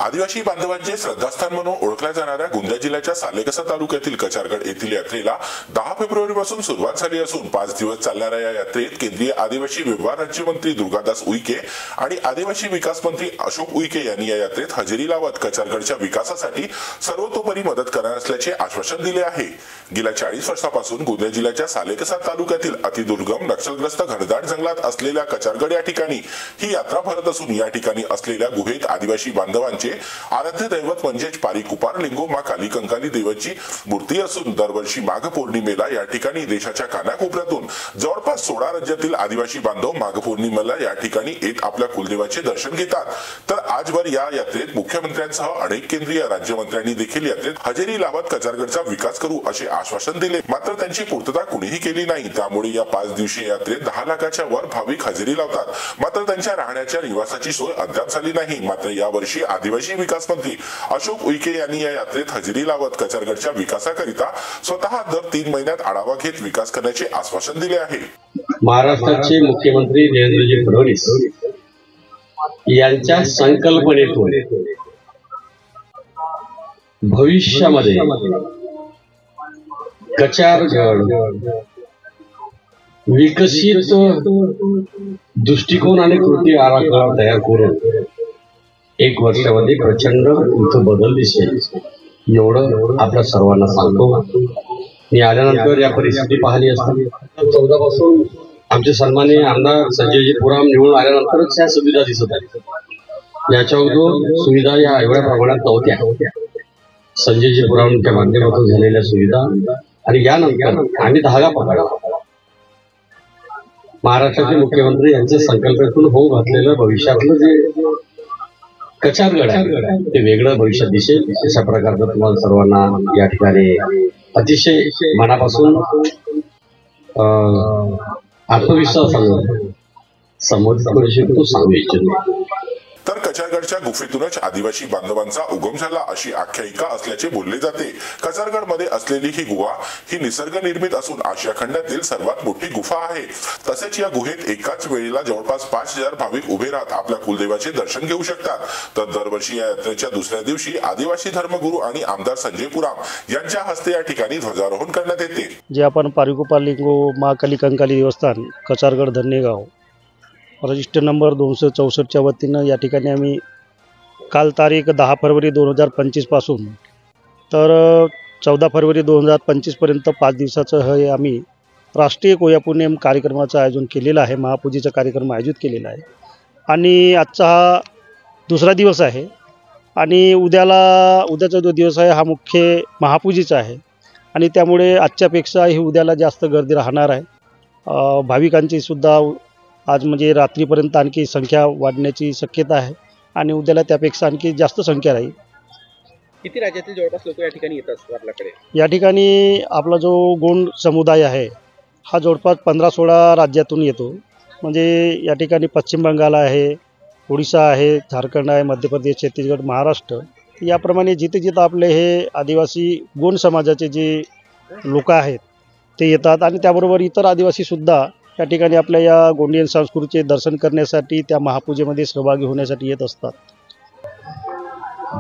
आदिवासी बांधवांचे श्रद्धास्थान म्हणून ओळखल्या जाणाऱ्या गोंदिया जिल्ह्याच्या सालेकसा तालुक्यातील कचारगड येथील यात्रेला 10 फेब्रुवारीपासून सुरुवात झाली असून 5 दिवस चालणाऱ्या या यात्रेत केंद्रीय आदिवासी व्यवहार राज्यमंत्री दुर्गादास उईके आणि आदिवासी विकास मंत्री अशोक उईके यांनी या यात्रेत हजेरी लावत कचारगडच्या विकासासाठी सर्वतोपरी मदत करणार असल्याचे आश्वासन दिले आहे। गेल्या 40 वर्षांपासून गोंदिया जिल्ह्याच्या सालेकसा तालुक्यातील अतिदुर्गम नक्षलग्रस्त घनदाट जंगलात असलेल्या कचारगड या ठिकाणी ही यात्रा भरत असून या ठिकाणी असलेल्या गुहेत आदिवासी बांधवांचे आराध्य दैवत म्हणजेच पारिकुपार लिंगो मा काली कंकाली देवाची मूर्ती असून दरवर्षी माघ पौर्णिमेला या ठिकाणी देशाच्या कानाकोपऱ्यातून जवळपास 16 राज्यातील आदिवासी बांधव माघ पौर्णिमेला या ठिकाणी येत आपल्या कुलदेवाचे दर्शन घेतात। तर आजवर या यात्रेत मुख्यमंत्र्यांसह अनेक केंद्रीय राज्यमंत्र्यांनी देखील यात्रेत हजेरी लावत कचारगडचा विकास करू असे आश्वासन दिले, मात्र त्यांची पूर्तता कुणीही केली नाही। त्यामुळे या 5 दिवसीय यात्रेत 10 लाखाच्या वर भाविक हजेरी लावतात, मात्र त्यांच्या राहण्याच्या निवासाची सोय अद्याप झाली नाही। मात्र यावर्षी आदिवासी विकास मंत्री अशोक उईके यांनी या यात्रेत हजेरी लावत कचारगडच्या विकासाकरिता स्वतः दर 3 महिन्यात आढावा घेत विकास करण्याचे आश्वासन दिले आहे। महाराष्ट्राचे मुख्यमंत्री देवेंद्रजी फडणवीस यांच्या संकल्पनेतून भविष्यामध्ये कचारगड विकसित दृष्टिकोन आणि कृती आराखडा तयार करून 1 वर्षामध्ये प्रचंड इथं बदल दिसेल एवढं आपल्या सर्वांना सांगतो। मी आल्यानंतर या परिस्थिती पाहिली असता 14 पासून आमचे सन्माननीय आमदार संजयजी पुराम निवडून आल्यानंतरच या सुविधा दिसत आहेत। याच्या अगोदर सुविधा या एवढ्या प्रमाणात नव्हत्या। संजयजी पुरामच्या माध्यमातून झालेल्या सुविधा आणि यानंतर आम्ही धागा पकडला। महाराष्ट्राचे मुख्यमंत्री यांच्या संकल्पनेतून होऊ घातलेलं भविष्यातलं जे कचारगड आहे ते वेगळं भविष्यात दिसेल अशा प्रकारचं तुम्हाला सर्वांना या ठिकाणी अतिशय मनापासून आत्मविश्वासाने संबोधित करू शकतो, सांगू इच्छितो। तर कचारगडच्या गुफेतूनच आदिवासी बांधवांचा उगम झाला अशी आख्यायिका असल्याचे बोलले जाते। कचारगडमध्ये असलेली ही गुहा ही निसर्ग निर्मित असून आशिया खंडातील सर्वात मोठी गुफा आहे। तसेच या गुहेत एकाच वेळेला जवळपास 5000 भाविक उभे राहत आपल्या कुलदेवाचे दर्शन घेऊ शकतात। तर दरवर्षी या यात्रेच्या दुसऱ्या दिवशी आदिवासी धर्मगुरू आणि आमदार संजय पुराम यांच्या हस्ते या ठिकाणी ध्वजारोहण करण्यात येते। जे आपण पारिकुपार लिंगो मा काली कंकाली देवस्थान कचारगड धन्यगाव रजिस्टर नंबर 264 च्या वतीनं या ठिकाणी आम्ही काल तारीख 10 फरवरी 2025 पासून तर 14 फरवरी 2025 पर्यंत 5 दिवसाचं हे आम्ही राष्ट्रीय कोया पुण्यम कार्यक्रमाचं आयोजन केलेलं आहे। महापूजेचा कार्यक्रम आयोजित केलेला आहे आणि आजचा हा दुसरा दिवस आहे आणि उद्याचा जो दिवस आहे हा मुख्य महापूजेचा आहे आणि त्यामुळे आजच्यापेक्षा ही उद्याला जास्त गर्दी राहणार आहे। भाविकांची सुद्धा आज म्हणजे रात्रीपर्यंत आणखी संख्या वाढण्याची शक्यता आहे आणि उद्याला त्यापेक्षा आणखी जास्त संख्या राहील। किती राज्यातील जवळपास लोक या ठिकाणी येतात आपल्याकडे? या ठिकाणी आपला जो गोंड समुदाय आहे हा जवळपास 15-16 राज्यातून येतो। म्हणजे या ठिकाणी पश्चिम बंगाल आहे, ओडिशा आहे, झारखंड आहे, मध्य प्रदेश, छत्तीसगड, महाराष्ट्र याप्रमाणे जिथे जिथे आपले हे आदिवासी गोंड समाजाचे जे लोक आहेत ते येतात आणि त्याबरोबर इतर आदिवासीसुद्धा या ठिकाणी आपल्या या गोंडियन संस्कृतीचे दर्शन करण्यासाठी त्या महापूजेमध्ये सहभागी होण्यासाठी येत असतात।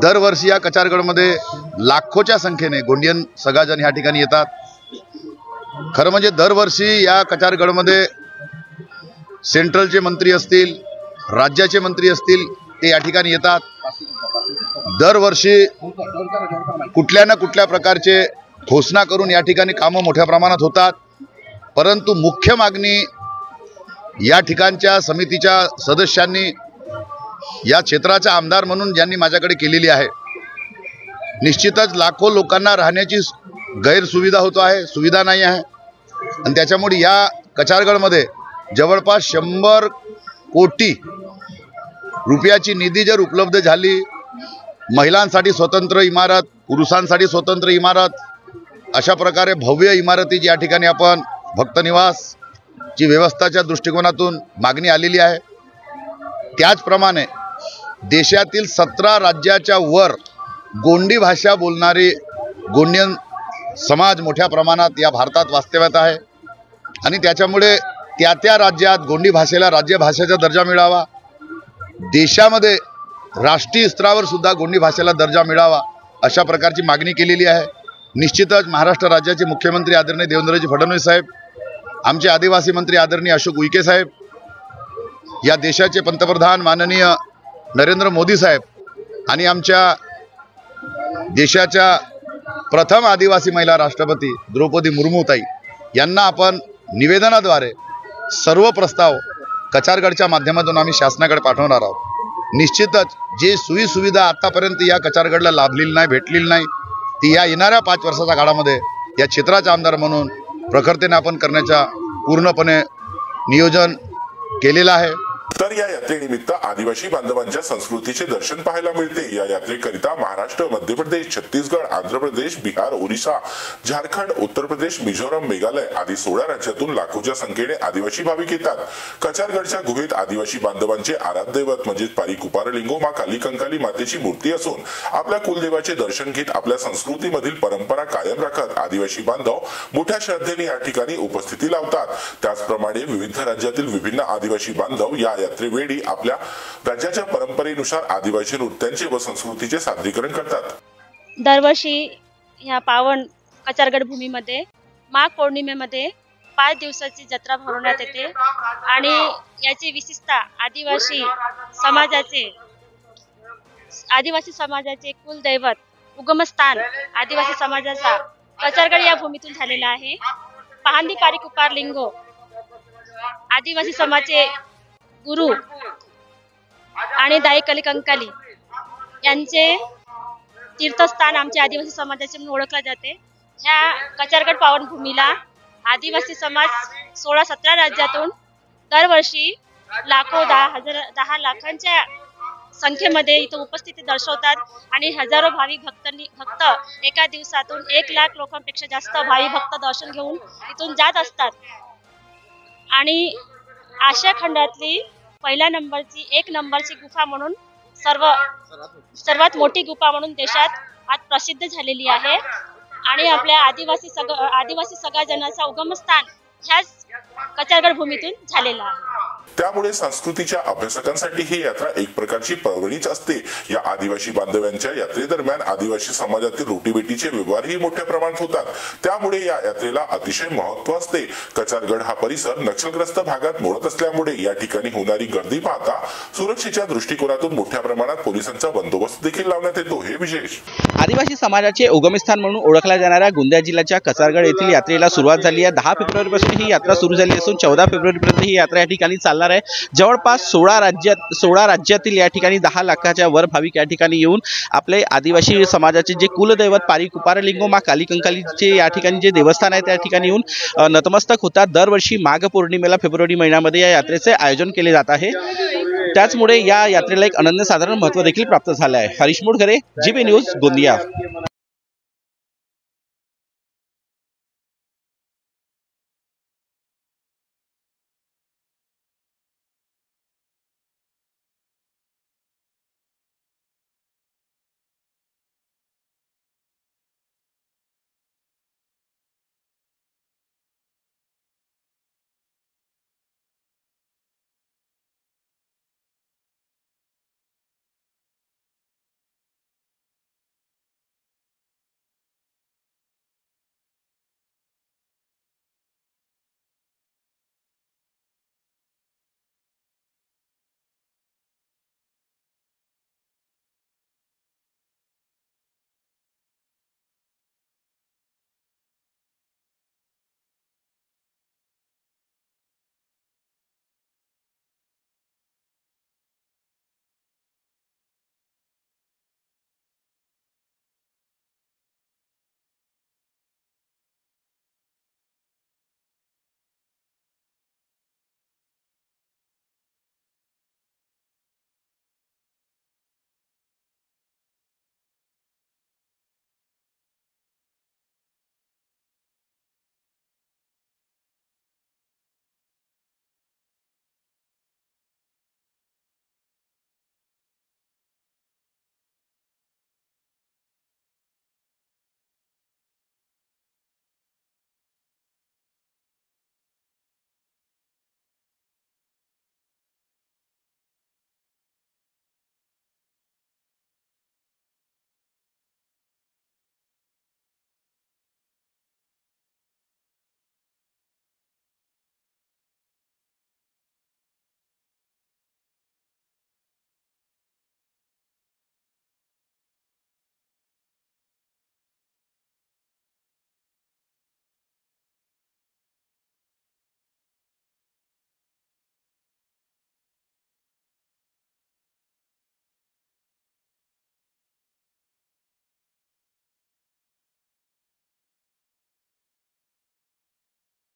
दरवर्षी या कचारगडमध्ये लाखोच्या संख्येने गोंडियन सगाजन या ठिकाणी येतात। खरं म्हणजे दरवर्षी या कचारगडमध्ये सेंट्रलचे मंत्री असतील, राज्याचे मंत्री असतील ते या ठिकाणी येतात। दरवर्षी कुठल्या ना कुठल्या प्रकारचे घोषणा करून या ठिकाणी कामं मोठ्या प्रमाणात होतात, परंतु मुख्य मागणी या ठिकाणच्या समितीच्या सदस्यांनी या क्षेत्राचा आमदार म्हणून ज्यांनी माझ्याकडे केलेली आहे, निश्चितच लाखो लोकांना राहण्याची गैरसुविधा होतो आहे, सुविधा नाही आहे आणि त्याच्यामुळे या कचारगडमध्ये जवळपास 100 कोटी रुपयाची निधी जर उपलब्ध झाली, महिलांसाठी स्वतंत्र इमारत, पुरुषांसाठी स्वतंत्र इमारत, अशा प्रकारे भव्य इमारतीची या ठिकाणी आपण भक्तनिवासची व्यवस्थाच्या दृष्टिकोनातून मागणी आलेली आहे। त्याचप्रमाणे देशातील 17 राज्याच्या वर गोंडी भाषा बोलणारी गोंडियन समाज मोठ्या प्रमाणात या भारतात वास्तव्यात आहे आणि त्याच्यामुळे त्या राज्यात गोंडी भाषेला राज्यभाषेचा दर्जा मिळावा, देशामध्ये राष्ट्रीय स्तरावर सुद्धा गोंडी भाषेला दर्जा मिळावा अशा प्रकारची मागणी केलेली आहे। निश्चितच महाराष्ट्र राज्याचे मुख्यमंत्री आदरणीय देवेंद्रजी फडणवीस साहेब, आमचे आदिवासी मंत्री आदरणीय अशोक उईके साहेब, या देशाचे पंतप्रधान माननीय नरेंद्र मोदी साहेब आणि आमच्या देशाच्या प्रथम आदिवासी महिला राष्ट्रपती द्रौपदी मुर्मूताई यांना आपण निवेदनाद्वारे सर्व प्रस्ताव कचारगडच्या माध्यमातून आम्ही शासनाकडे पाठवणार आहोत। निश्चितच जे सुविधा आतापर्यंत या कचारगडला लाभलेली नाही, भेटलेली नाही, ती या येणाऱ्या 5 वर्षाच्या काळामध्ये या क्षेत्राचा आमदार म्हणून प्रखरतेने आपण करण्याचा पूर्णपणे नियोजन केलेलं आहे। तर या यात्रेनिमित्त आदिवासी बांधवांच्या संस्कृतीचे दर्शन पाहायला मिळते। या यात्रेकरिता महाराष्ट्र, मध्य प्रदेश, छत्तीसगड, आंध्र प्रदेश, बिहार, ओरिसा, झारखंड, उत्तर प्रदेश, मिझोराम, मेघालय आदी 16 राज्यातून लाखोच्या संख्येने आदिवासी भाविक येतात। कचारगडच्या गुहेत आदिवासी बांधवांचे आराध्यदैवत म्हणजे पारी कुपारलिंगो मा काली कंकाली मातेची मूर्ती असून आपल्या कुलदेवाचे दर्शन घेत आपल्या संस्कृतीमधील परंपरा कायम राखत आदिवासी बांधव मोठ्या श्रद्धेने या ठिकाणी उपस्थिती लावतात। त्याचप्रमाणे विविध राज्यातील विभिन्न आदिवासी बांधव या यात्रेवेळी आपल्या राज्याच्या परंपरेनुसार आदिवासी नृत्यांचे व संस्कृतीचे सादरीकरण करतात। दरवर्षी या पावन कचारगड भूमीमध्ये माघ पौर्णिमेमध्ये 5 दिवसाची जत्रा भरवण्यात येते आणि याची विशेषता आदिवासी समाजाचे कुलदैवत, उगमस्थान आदिवासी समाजाचा कचारगड या भूमीतून झालेला आहे। पहांदी पारी कुपारलिंगो आदिवासी समाजाचे गुरु आणि दाई काली कंकाली यांचे तीर्थस्थान आमच्या आदिवासी समाजाचे म्हणून ओळखले जाते। ह्या कचारगड पावनभूमीला आदिवासी समाज 16-17 राज्यातून दरवर्षी लाखो 10 लाखांच्या संख्येमध्ये इथं उपस्थिती दर्शवतात आणि हजारो भाविक भक्त एका दिवसातून 1 लाख लोकांपेक्षा जास्त भाविक भक्त दर्शन घेऊन इथून जात असतात। आणि आशिया खंडातली पहिल्या नंबरची 1 नंबरची गुफा म्हणून सर्वात मोठी गुफा म्हणून देशात आज प्रसिद्ध झालेली आहे आणि आपल्या आदिवासी सगळ्या जनाचा उगमस्थान ह्याच कचारगड भूमीतून झालेला आहे। त्यामुळे संस्कृतीच्या अभ्यासकांसाठी ही यात्रा एक प्रकारची पर्वणीच असते। या आदिवासी बांधवांच्या यात्रेदरम्यान आदिवासी समाजातील रोटीबेटीचे व्यवहारही मोठ्या प्रमाणात होतात। त्यामुळे या यात्रेला अतिशय महत्त्व असते। कचारगड हा परिसर नक्षलग्रस्त भागात मोडत असल्यामुळे या ठिकाणी होणारी गर्दी पाहता सुरक्षेच्या दृष्टिकोनातून मोठ्या प्रमाणात पोलिसांचा बंदोबस्त देखील लावण्यात येतो, हे विशेष। आदिवासी समाजाचे उगमस्थान म्हणून ओळखल्या जाणाऱ्या गोंदिया जिल्ह्याच्या कचारगड येथील यात्रेला सुरुवात झाली आहे। 10 फेब्रुवारीपासून ही यात्रा सुरू झाली असून 14 फेब्रुवारीपर्यंत ही यात्रा या ठिकाणी चालणार आहे। जवळपास 16 राज्यातील या ठिकाणी 10 लाखाच्या वर भाविक या ठिकाणी येऊन आपले आदिवासी समाजाचे जे कुलदैवत पारी कुपारलिंगो मा काली कंकालीचे या ठिकाणी जे देवस्थान आहे त्या ठिकाणी येऊन नतमस्तक होतात। दरवर्षी माघ पौर्णिमेला फेब्रुवारी महिन्यामध्ये या यात्रेचे आयोजन केले जात आहे। त्याचमुळे या यात्रेला एक अनन्यसाधारण महत्त्व देखील प्राप्त झाले आहे। Harish Modghare, GB news, Gondia.